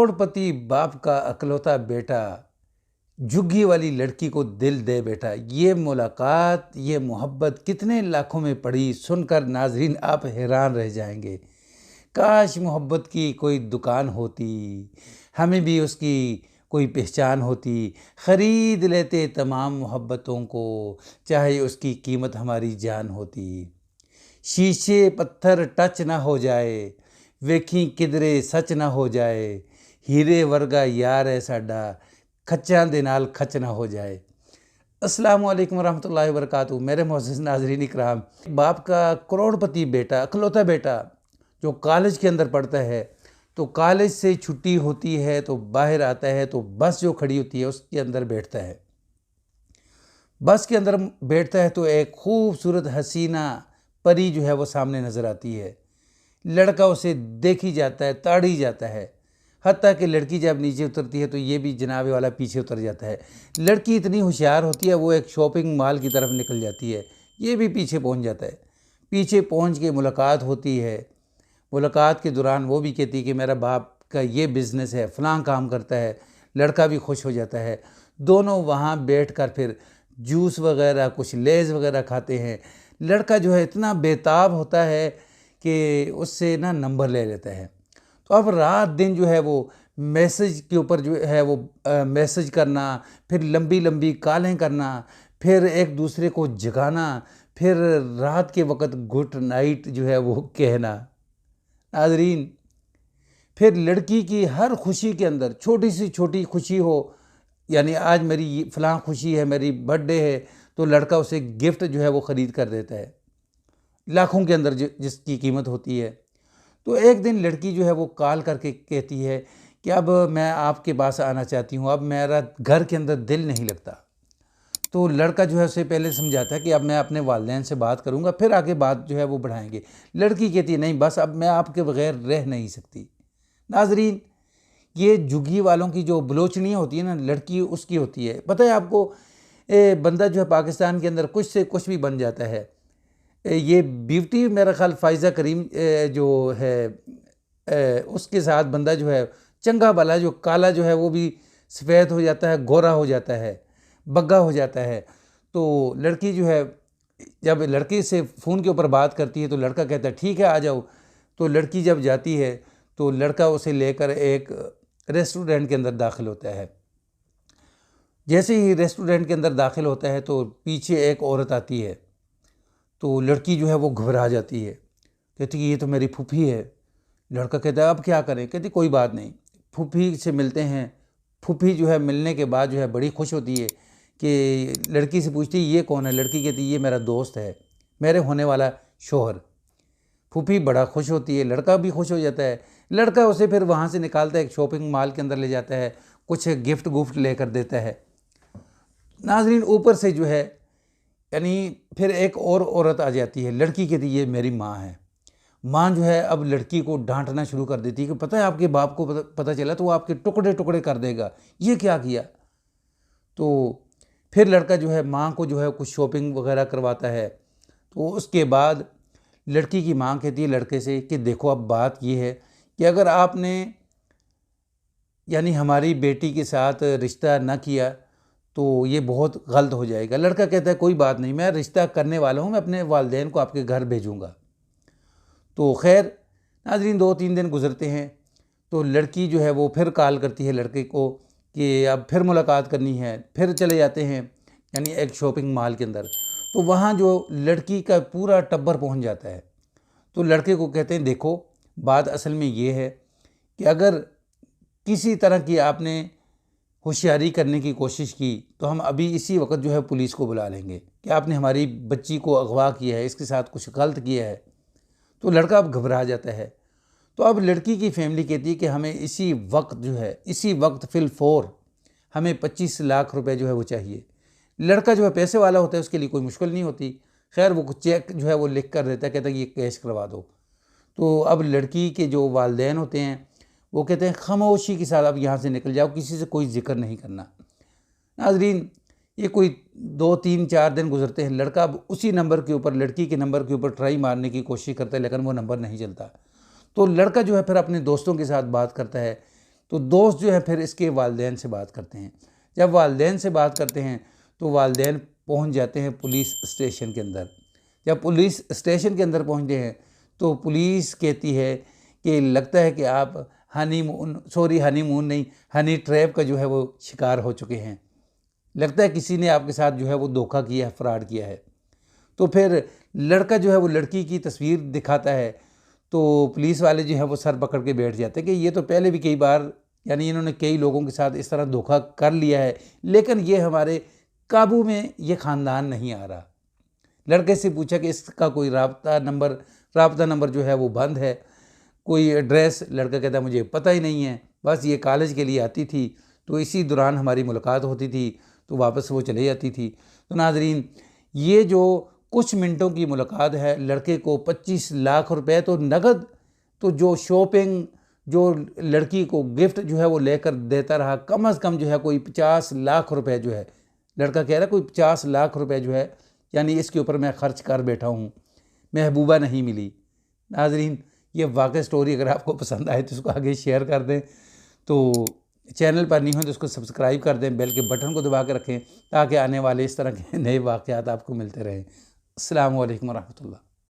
करोड़पति बाप का अकलौता बेटा झुग्गी वाली लड़की को दिल दे बैठा। ये मुलाकात, ये मोहब्बत कितने लाखों में पड़ी, सुनकर नाजरीन आप हैरान रह जाएंगे। काश मोहब्बत की कोई दुकान होती, हमें भी उसकी कोई पहचान होती, ख़रीद लेते तमाम मोहब्बतों को, चाहे उसकी कीमत हमारी जान होती। शीशे पत्थर टच ना हो जाए, वेखी किधरे सच ना हो जाए, हीरे वर्गा यार है साडा, खच्चां दे नाल खच ना हो जाए। अस्सलाम वालेकुम रहमतुल्लाहि व बरकातुहू। मेरे मोअज़्ज़िज़ नाज़रीन इकराम, बाप का करोड़पति बेटा, अकलौता बेटा जो कॉलेज के अंदर पढ़ता है, तो कॉलेज से छुट्टी होती है तो बाहर आता है, तो बस जो खड़ी होती है उसके अंदर बैठता है। बस के अंदर बैठता है तो एक खूबसूरत हसीना परी जो है वो सामने नज़र आती है। लड़का उसे देख ही जाता है, ताड़ ही जाता है। हत्ता कि लड़की जब नीचे उतरती है तो ये भी जनाबे वाला पीछे उतर जाता है। लड़की इतनी होशियार होती है, वो एक शॉपिंग मॉल की तरफ निकल जाती है, ये भी पीछे पहुंच जाता है। पीछे पहुंच के मुलाकात होती है। मुलाकात के दौरान वो भी कहती है कि मेरा बाप का ये बिज़नेस है, फ़लाँ काम करता है। लड़का भी खुश हो जाता है। दोनों वहाँ बैठ कर फिर जूस वगैरह, कुछ लेज़ वगैरह खाते हैं। लड़का जो है इतना बेताब होता है कि उससे ना नंबर ले लेता है। तो अब रात दिन जो है वो मैसेज के ऊपर जो है वो मैसेज करना, फिर लंबी लंबी कॉलें करना, फिर एक दूसरे को जगाना, फिर रात के वक्त गुड नाइट जो है वो कहना। नाज़रीन, फिर लड़की की हर खुशी के अंदर छोटी सी छोटी खुशी हो, यानी आज मेरी फ़लाँ खुशी है, मेरी बर्थडे है, तो लड़का उसे गिफ्ट जो है वो ख़रीद कर देता है, लाखों के अंदर जिसकी कीमत होती है। तो एक दिन लड़की जो है वो कॉल करके कहती है कि अब मैं आपके पास आना चाहती हूँ, अब मेरा घर के अंदर दिल नहीं लगता। तो लड़का जो है उसे पहले समझाता है कि अब मैं अपने वालिदैन से बात करूँगा, फिर आगे बात जो है वो बढ़ाएंगे। लड़की कहती है नहीं, बस अब मैं आपके बगैर रह नहीं सकती। नाजरीन, ये झुग्गी वालों की जो बलोचनियाँ होती है ना, लड़की उसकी होती है। पता है आपको, बंदा जो है पाकिस्तान के अंदर कुछ से कुछ भी बन जाता है। ये ब्यूटी मेरा ख्याल फ़ाइज़ा करीम जो है उसके साथ बंदा जो है चंगा भला, जो काला जो है वो भी सफ़ेद हो जाता है, गोरा हो जाता है, बग्गा हो जाता है। तो लड़की जो है जब लड़के से फ़ोन के ऊपर बात करती है तो लड़का कहता है ठीक है आ जाओ। तो लड़की जब जाती है तो लड़का उसे लेकर एक रेस्टोरेंट के अंदर दाखिल होता है। जैसे ही रेस्टोरेंट के अंदर दाखिल होता है तो पीछे एक औरत आती है। तो लड़की जो है वो घबरा जाती है, कहती कि ये तो मेरी फूफी है। लड़का कहता है अब क्या करें? कहती कोई बात नहीं, फूफी से मिलते हैं। फूफी जो है मिलने के बाद जो है बड़ी खुश होती है कि लड़की से पूछती ये कौन है? लड़की कहती ये मेरा दोस्त है, मेरे होने वाला शोहर। फूफी बड़ा खुश होती है, लड़का भी खुश हो जाता है। लड़का उसे फिर वहाँ से निकालता है, एक शॉपिंग मॉल के अंदर ले जाता है, कुछ गिफ्ट गुफ्ट लेकर देता है। नाजरीन, ऊपर से जो है यानी फिर एक और औरत आ जाती है। लड़की कहती ये मेरी माँ है। माँ जो है अब लड़की को डांटना शुरू कर देती है कि पता है आपके बाप को पता चला तो वो आपके टुकड़े टुकड़े कर देगा, ये क्या किया? तो फिर लड़का जो है माँ को जो है कुछ शॉपिंग वगैरह करवाता है। तो उसके बाद लड़की की माँ कहती है लड़के से कि देखो अब बात ये है कि अगर आपने यानी हमारी बेटी के साथ रिश्ता न किया तो ये बहुत गलत हो जाएगा। लड़का कहता है कोई बात नहीं, मैं रिश्ता करने वाला हूँ, मैं अपने वालिदैन को आपके घर भेजूँगा। तो खैर नाज़रीन, 2-3 दिन गुजरते हैं तो लड़की जो है वो फिर कॉल करती है लड़के को कि अब फिर मुलाकात करनी है। फिर चले जाते हैं यानी एक शॉपिंग मॉल के अंदर। तो वहाँ जो लड़की का पूरा टब्बर पहुँच जाता है। तो लड़के को कहते हैं देखो बात असल में ये है कि अगर किसी तरह की आपने होशियारी करने की कोशिश की तो हम अभी इसी वक्त जो है पुलिस को बुला लेंगे कि आपने हमारी बच्ची को अगवा किया है, इसके साथ कुछ गलत किया है। तो लड़का अब घबरा जाता है। तो अब लड़की की फैमिली कहती है कि हमें इसी वक्त जो है, इसी वक्त फिल फोर हमें 25 लाख रुपए जो है वो चाहिए। लड़का जो है पैसे वाला होता है, उसके लिए कोई मुश्किल नहीं होती। खैर वो चेक जो है वो लिख कर देता है, कहता है कि ये कैश करवा दो। तो अब लड़की के जो वालिदैन होते हैं वो कहते हैं खामोशी के साथ अब यहाँ से निकल जाओ, किसी से कोई जिक्र नहीं करना। नाजरीन, ये कोई 2-3-4 दिन गुजरते हैं। लड़का अब उसी नंबर के ऊपर, लड़की के नंबर के ऊपर ट्राई मारने की कोशिश करता है, लेकिन वो नंबर नहीं चलता। तो लड़का जो है फिर अपने दोस्तों के साथ बात करता है तो दोस्त जो है फिर इसके वालिदैन से बात करते हैं। जब वालिदैन से बात करते हैं तो वालिदैन पहुंच जाते हैं पुलिस स्टेशन के अंदर। जब पुलिस स्टेशन के अंदर पहुंचते हैं तो पुलिस कहती है कि लगता है कि आप हनीमून नहीं, हनी ट्रैप का जो है वो शिकार हो चुके हैं। लगता है किसी ने आपके साथ जो है वो धोखा किया है, फ्रॉड किया है। तो फिर लड़का जो है वो लड़की की तस्वीर दिखाता है, तो पुलिस वाले जो है वो सर पकड़ के बैठ जाते हैं कि ये तो पहले भी कई बार, यानी इन्होंने कई लोगों के साथ इस तरह धोखा कर लिया है, लेकिन ये हमारे काबू में ये ख़ानदान नहीं आ रहा। लड़के से पूछा कि इसका कोई राब्ता नंबर जो है वो बंद है, कोई एड्रेस। लड़का कहता है मुझे पता ही नहीं है, बस ये कॉलेज के लिए आती थी तो इसी दौरान हमारी मुलाकात होती थी तो वापस वो चले जाती थी। तो नाजरीन, ये जो कुछ मिनटों की मुलाकात है, लड़के को 25 लाख रुपए तो नगद, तो जो शॉपिंग, जो लड़की को गिफ्ट जो है वो लेकर देता रहा, कम से कम जो है कोई 50 लाख रुपए जो है, लड़का कह रहा है कोई 50 लाख रुपए जो है, यानी इसके ऊपर मैं खर्च कर बैठा हूँ, महबूबा नहीं मिली। नाजरीन, ये वाकई स्टोरी अगर आपको पसंद आए तो इसको आगे शेयर कर दें, तो चैनल पर नहीं हो तो उसको सब्सक्राइब कर दें, बेल के बटन को दबा के रखें ताकि आने वाले इस तरह के नए वाक़यात आपको मिलते रहें। अस्सलामु अलैकुम वरहमतुल्लाह।